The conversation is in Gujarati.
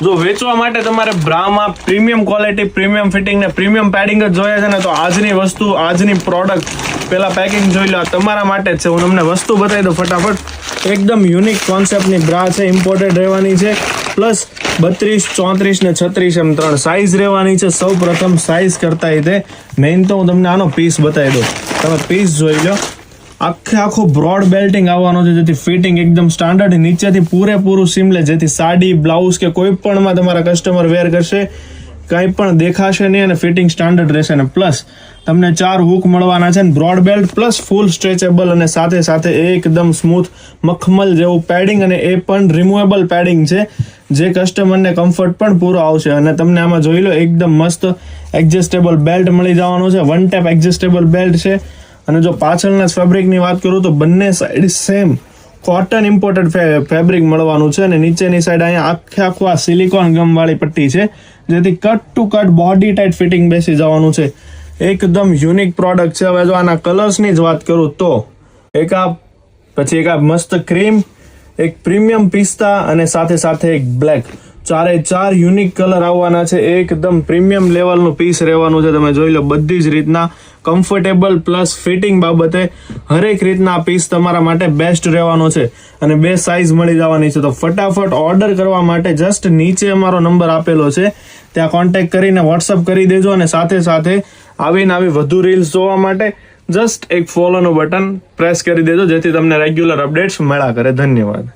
જો વેચવા માટે તમારે બ્રામાં પ્રીમિયમ ક્વોલિટી, પ્રીમિયમ ફિટિંગ ને પ્રીમિયમ પેડિંગ જ જોઈએ છે ને, તો આજની વસ્તુ, આજની પ્રોડક્ટ પેલા પેકિંગ જોઈ લો, તમારા માટે જ છે. હું તમને વસ્તુ બતાવી દઉં ફટાફટ. એકદમ યુનિક કોન્સેપ્ટની બ્રા છે, ઇમ્પોર્ટેડ રહેવાની છે, પ્લસ 32, 34 ને 36 એમ 3 સાઇઝ રહેવાની છે. સૌ પ્રથમ સાઇઝ કરતા તે મેઇન તો હું તમને આનો પીસ બતાવી દઉં. તમે પીસ જોઈ લો, આખો બ્રોડ બેલ્ટિંગ આવવાનો છે, જેથી ફિટિંગ એકદમ સ્ટાન્ડર્ડ, નીચેથી પૂરેપૂરું સીમલેસ, જેથી સાડી, બ્લાઉઝ કે કોઈ પણમાં તમારા કસ્ટમર વેર કરશે કંઈ પણ દેખાશે નહીં અને ફિટિંગ સ્ટાન્ડર્ડ રહેશે. ને પ્લસ તમને 4 હૂક મળવાના છે, બ્રોડ બેલ્ટ પ્લસ ફૂલ સ્ટ્રેચેબલ અને સાથે સાથે એકદમ સ્મૂથ મખમલ જેવું પેડિંગ, અને એ પણ રિમૂવેબલ પેડિંગ છે, જે કસ્ટમરને કમ્ફર્ટ પણ પૂરો આવશે. અને તમને આમાં જોઈ લો એકદમ મસ્ત એડજસ્ટેબલ બેલ્ટ મળી જવાનું છે, 1 ટેપ એડજસ્ટેબલ બેલ્ટ છે. અને જો પાછળના ફેબ્રિકની વાત કરું તો બંને side same cotton imported fabric મળવાનું છે, અને નીચેની સાઈડ અહીંયા આખું આ સિલિકોન ગમ વાળી પટ્ટી છે, જેથી cut to cut body tight fitting બેસી જવાનું છે. એકદમ યુનિક પ્રોડક્ટ છે. હવે જો આના કલર્સની જ વાત કરું તો એક આ મસ્ત ક્રીમ, એક પ્રીમિયમ પિસ્તા અને સાથે સાથે એક બ્લેક, 4 યુનિક કલર આવવાના છે. એકદમ પ્રીમિયમ લેવલનું પીસ રહેવાનું છે. તમે જોઈ લો, બધી જ રીતના કમ્ફર્ટેબલ પ્લસ ફિટિંગ બાબતે હરેક રીતના પીસ તમારા માટે બેસ્ટ રહેવાનો છે. અને 2 સાઇઝ મળી જવાની છે. તો ફટાફટ ઓર્ડર કરવા માટે જસ્ટ નીચે અમારો નંબર આપેલો છે, ત્યાં કોન્ટેક્ટ કરીને વોટ્સઅપ કરી દેજો. અને સાથે સાથે આવી વધુ રીલ્સ જોવા માટે જસ્ટ એક ફોલોનું બટન પ્રેસ કરી દેજો, જેથી તમને રેગ્યુલર અપડેટ્સ મળ્યા કરે. ધન્યવાદ.